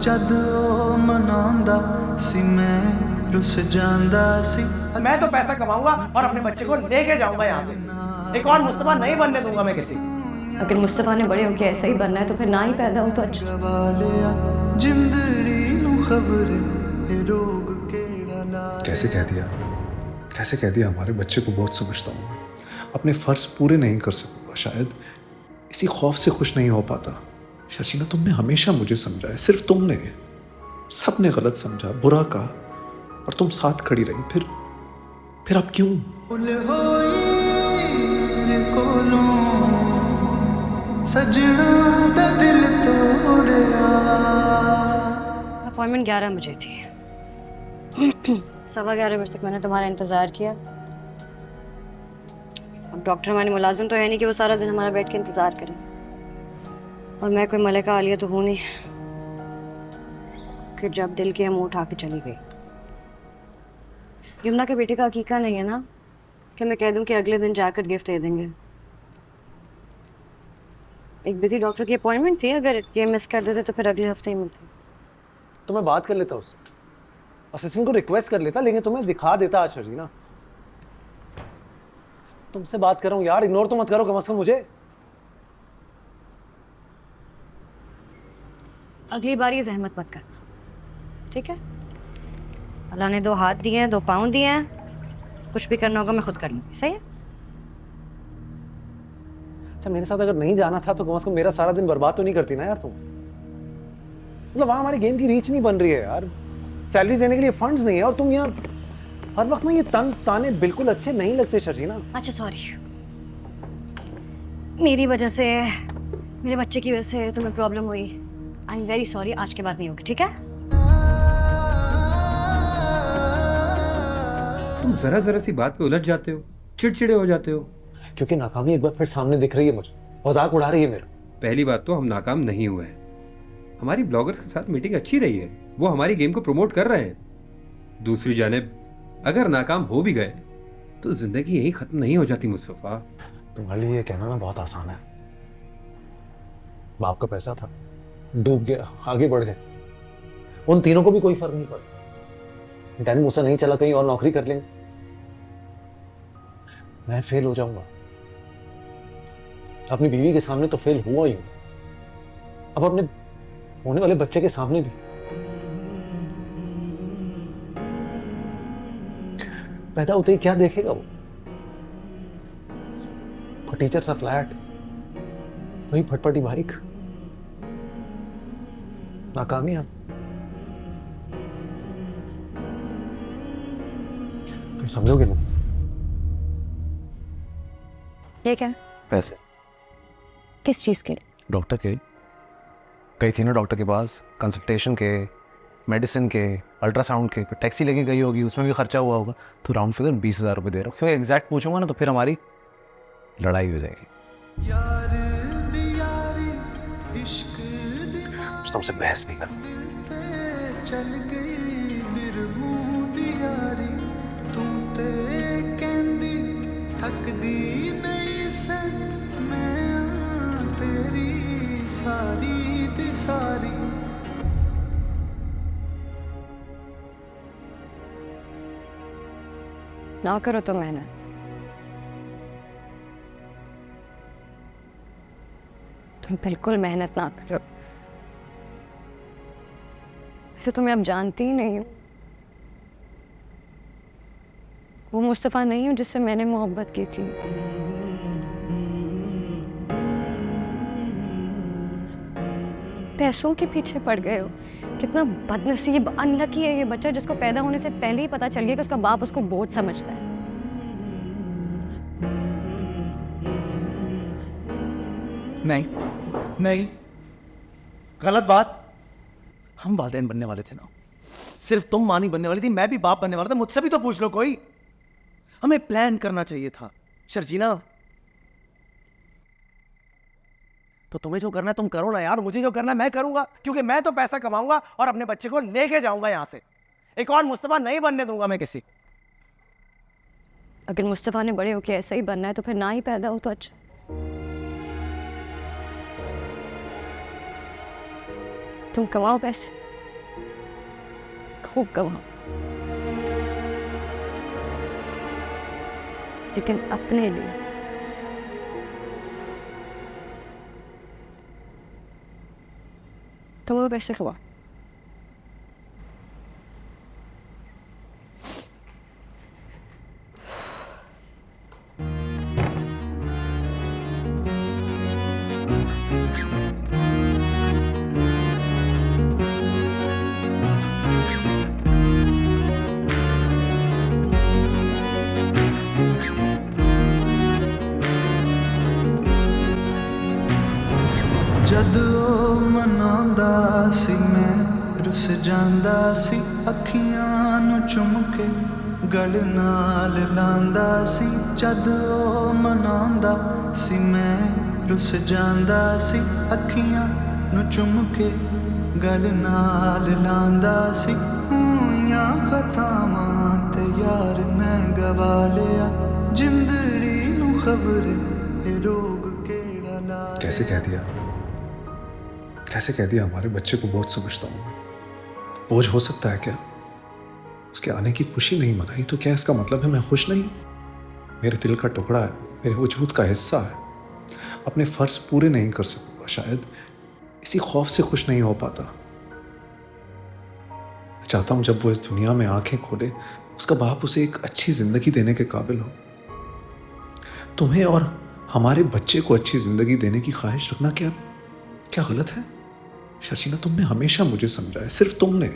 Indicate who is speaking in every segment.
Speaker 1: जद ओ मनांदा सी मैं रुस जांदा सी।
Speaker 2: मैं तो पैसा कमाऊंगा और अपने बच्चे को लेके जाऊंगा यहाँ से। एक और मुस्तफा नहीं बनने दूंगा मैं किसी।
Speaker 3: अगर मुस्तफा ने बड़े होकर ऐसा ही बनना है तो फिर ना ही पैदा हो तो अच्छा।
Speaker 1: जिंदड़ी नू खबर ए रोग केड़ा ला।
Speaker 4: कैसे कह दिया हमारे बच्चे को बहुत समझता हूँ मैं। अपने फर्ज पूरे नहीं कर सकूंगा, शायद इसी खौफ से खुश नहीं हो पाता। शर्जीना, तुमने हमेशा मुझे समझा है, सिर्फ तुमने। सबने गलत समझा, बुरा कहा, और तुम साथ खड़ी रही। फिर अब क्यों?
Speaker 1: सजना दा दिल तोड़या।
Speaker 3: अपॉइंटमेंट 11 बजे थी। 11:15 बजे तक मैंने तुम्हारा इंतजार किया। अब डॉक्टर हमारी मुलाजिम तो है नहीं कि वो सारा दिन हमारा बैठ के इंतजार करे, और मैं कोई मलिका आलिया तो हूँ नहीं कि जब दिल के मुंह उठा के चली गई। यमुना के बेटे का हकीका नहीं है ना कि मैं कह दूं कि अगले दिन जाकर गिफ्ट दे देंगे। एक बिजी डॉक्टर की अपॉइंटमेंट थी, अगर ये मिस कर देते तो फिर अगले हफ्ते ही मिलती।
Speaker 2: तो मैं बात कर लेता उससे, असिस्टेंट को रिक्वेस्ट कर लेता, लेकिन तुम्हें दिखा देता आज शर्जीना। तुमसे बात कर रहा हूँ यार, इग्नोर तो मत करो कम से कम मुझे।
Speaker 3: अगली बार ये जहमत मत करना, ठीक है? अल्लाह ने 2 हाथ दिए हैं, 2 पाँव दिए हैं, कुछ भी करना होगा मैं खुद कर लूँगी, सही है?
Speaker 2: अच्छा, मेरे साथ अगर नहीं जाना था तो कम से कम मेरा सारा दिन बर्बाद तो नहीं करती ना यार तुम। मतलब वहां हमारी गेम की रीच नहीं बन रही है यार, सैलरी देने के लिए फंड्स नहीं है, और तुम यहाँ हर वक्त में ये तंज ताने बिल्कुल अच्छे नहीं लगते शर्जीना।
Speaker 3: अच्छा सॉरी, मेरी वजह से, मेरे बच्चे की वजह से तुम्हें प्रॉब्लम हुई। आई एम वेरी सॉरी, आज के बाद नहीं होगी, ठीक है?
Speaker 5: तुम जरा सी बात पे उलझ जाते हो, चिड़चिड़े हो जाते हो।
Speaker 2: क्योंकि नाकामी एक बार फिर सामने दिख रही है मुझे, मजाक उड़ा रही है मेरा।
Speaker 5: पहली बात तो हम नाकाम नहीं हुए हैं, हमारी ब्लॉगर्स के साथ मीटिंग अच्छी रही है, वो हमारी गेम को प्रमोट कर रहे हैं। दूसरी जानिब अगर नाकाम हो भी गए तो जिंदगी यही खत्म नहीं हो जाती मुस्तफा।
Speaker 2: तुम्हारे लिए ये कहना ना बहुत आसान है। बाप का पैसा था, डूब गया, आगे बढ़ गए, उन तीनों को भी कोई फर्क नहीं पड़ा। डैडी मुझसे नहीं चला, कहीं और नौकरी कर लेंगे, मैं फेल हो जाऊंगा। अपनी बीवी के सामने तो फेल हुआ ही हूं, अब अपने होने वाले बच्चे के सामने भी। पैदा होते ही क्या देखेगा वो टीचर सा फ्लैट, वही फटफटी बाइक, नाकामयाब। तुम समझोगे ना?
Speaker 3: ठीक है।
Speaker 6: पैसे
Speaker 3: किस चीज़ के लिए?
Speaker 6: डॉक्टर के गई थी ना, डॉक्टर के पास कंसल्टेशन के, मेडिसिन के, अल्ट्रासाउंड के, फिर टैक्सी लेके गई होगी, उसमें भी खर्चा हुआ होगा, तो राउंड फिगर 20,000 रुपये दे रहा हूँ। क्योंकि एग्जैक्ट पूछूंगा ना तो फिर हमारी लड़ाई हो जाएगी।
Speaker 1: यार दियारी इश्क
Speaker 6: तुमसे बहस नहीं कर।
Speaker 1: चल गई बिरहू दियारी, तू ते कहंदी थकदी नहीं से, मैं तेरी सारी दी सारी।
Speaker 3: ना करो तो मेहनत, तुम बिल्कुल मेहनत ना करो। वैसे तो मैं अब जानती ही नहीं हूँ, वो मुस्तफ़ा नहीं हूँ जिससे मैंने मोहब्बत की थी। पैसों के पीछे पड़ गए हो। कितना बदनसीब, अनलकी है ये बच्चा जिसको पैदा होने से पहले ही पता चल गया कि उसका बाप उसको बोझ समझता है।
Speaker 7: नहीं, गलत बात। हम वालिदैन बनने वाले थे ना, सिर्फ तुम मां नहीं बनने वाली थी, मैं भी बाप बनने वाला था। मुझसे भी तो पूछ लो कोई। हमें प्लान करना चाहिए था शर्जीना। तो तुम्हें जो करना है तुम करो ना यार, मुझे जो करना है मैं करूंगा, क्योंकि मैं तो पैसा कमाऊंगा और अपने बच्चे को लेके जाऊंगा यहां से। एक और मुस्तफा नहीं बनने दूंगा मैं किसी।
Speaker 3: अगर मुस्तफ़ा ने बड़े होके ऐसा ही बनना है तो फिर ना ही पैदा हो तो अच्छा। तुम कमाओ पैसे, खूब कमाओ, लेकिन अपने लिए। तुम वो पैसे कमाओ।
Speaker 1: जद ओ मनांदा सी मैं रुस जांदा सी अखियां नू चुम के गल नाल लांदा सी जद ओ मनांदा सी मैं रुस जांदा सी अखियां नू चुम के गल नाल लांदा सी होइयां खतावां ते यार मैं गवा लिया जिंदड़ी नू खबर ए रोग केड़ा ला
Speaker 4: कैसे कह दिया, कैसे कह दिया हमारे बच्चे को बहुत समझता हूँ मैं। बोझ हो सकता है क्या? उसके आने की खुशी नहीं मनाई तो क्या इसका मतलब है मैं खुश नहीं? मेरे दिल का टुकड़ा है, मेरे वजूद का हिस्सा है। अपने फर्ज पूरे नहीं कर सकूंगा, शायद इसी खौफ से खुश नहीं हो पाता। मैं चाहता हूं जब वो इस दुनिया में आंखें खोले उसका बाप उसे एक अच्छी जिंदगी देने के काबिल हो। तुम्हें और हमारे बच्चे को अच्छी जिंदगी देने की ख्वाहिश रखना क्या क्या गलत है? शर्जीना, तुमने हमेशा मुझे समझा है, सिर्फ तुमने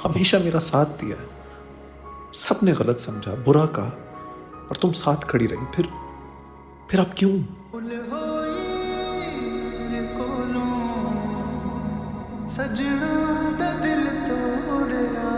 Speaker 4: हमेशा मेरा साथ दिया है। सबने गलत समझा, बुरा कहा, और तुम साथ खड़ी रही। फिर अब क्यों?
Speaker 1: पुल होई मेरे कोलों सजना दा दिल तोड़िया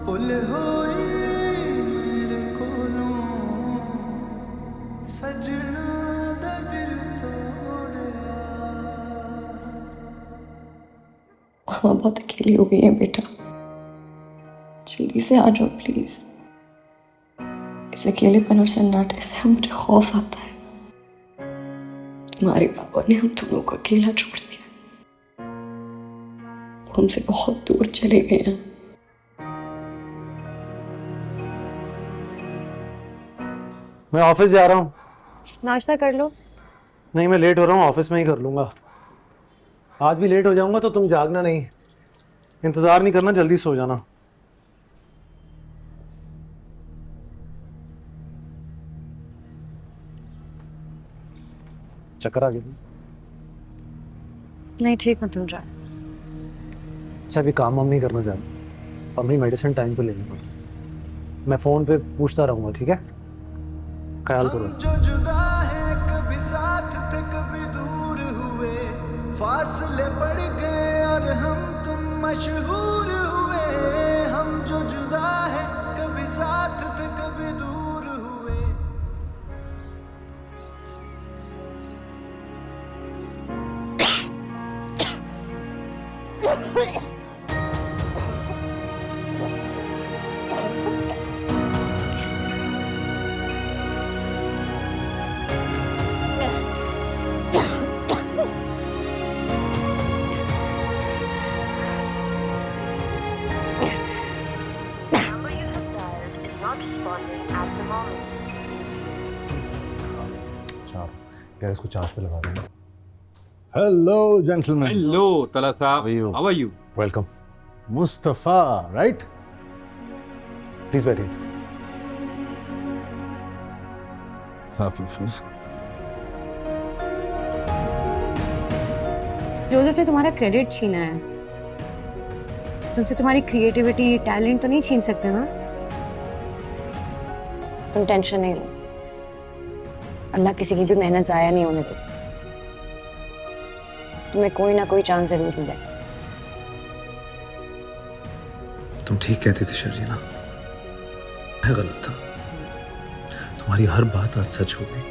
Speaker 1: पुल होई मेरे कोलों सजना दा दिल तोड़िया।
Speaker 8: मामा बहुत अकेली हो गई है बेटा, जल्दी से आ जाओ प्लीज। इस अकेलेपन और सन्नाटे से मुझे खौफ आता है। तुम्हारे पापा ने हम दोनों को अकेला छोड़ दिया, वो हमसे बहुत दूर चले गए हैं।
Speaker 2: मैं ऑफिस जा रहा हूँ।
Speaker 3: नाश्ता कर लो।
Speaker 2: नहीं, मैं लेट हो रहा हूँ, ऑफिस में ही कर लूंगा। आज भी लेट हो जाऊंगा तो तुम जागना नहीं, इंतजार नहीं करना, जल्दी सो जाना। चक्कर आ गया?
Speaker 3: नहीं ठीक है, तुम जाओ।
Speaker 2: अच्छा, अभी काम वाम नहीं करना चाहता, अपनी मेडिसिन टाइम पे लेनी पड़ेगी। मैं फोन पे पूछता रहूंगा, ठीक है? ख्याल करो।
Speaker 1: हम जो जुदा है कभी साथ थे कभी दूर हुए, फासले पड़ गए और हम तुम मशहूर हुए। हम जो जुदा है कभी साथ थे कभी दूर हुए।
Speaker 2: यार इसको चार्ज पे लगा दूंगा।
Speaker 9: Hello, gentlemen.
Speaker 5: हेलो तला साहब,
Speaker 2: How are you?
Speaker 5: How are you?
Speaker 2: Welcome,
Speaker 9: Mustafa, right?
Speaker 2: Please बैठिए।
Speaker 3: जोसेफ ने तुम्हारा क्रेडिट छीना है, तुमसे तुम्हारी क्रिएटिविटी टैलेंट तो नहीं छीन सकते ना। तुम टेंशन नहीं लो, अल्लाह किसी की भी मेहनत जाया नहीं होने देती। तुम्हें कोई ना कोई चांस जरूर मिलेगा।
Speaker 4: तुम ठीक कहती थी शर्जीना, मैं गलत था। तुम्हारी हर बात आज सच हो गई।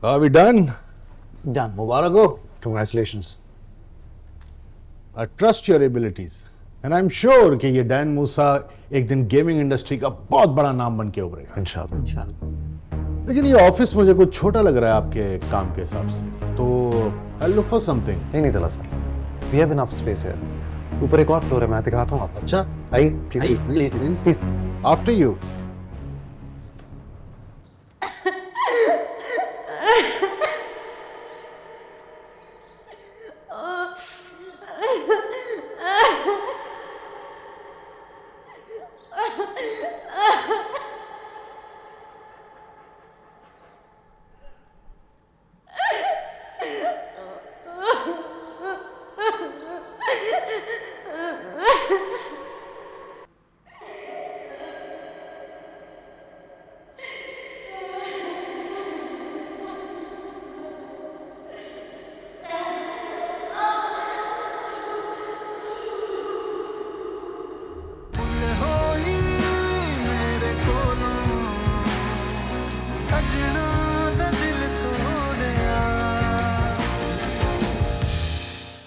Speaker 9: Are we done?
Speaker 2: Done.
Speaker 9: Mubarak ho.
Speaker 2: Congratulations.
Speaker 9: I trust your abilities. And I'm sure कि ये डैन मूसा एक दिन गेमिंग इंडस्ट्री का बहुत बड़ा नाम बन के उभरेगा।
Speaker 2: इंशाल्लाह।
Speaker 9: लेकिन ये ऑफिस मुझे कुछ छोटा लग रहा है आपके काम के हिसाब से, तो I'll look for something।
Speaker 2: नहीं तला sir, we have enough space here। ऊपर एक और फ्लोर है, मैं दिखाता हूँ आपको।
Speaker 9: अच्छा,
Speaker 2: आइए प्लीज।
Speaker 9: after you।
Speaker 1: होई मेरे कोलों सजना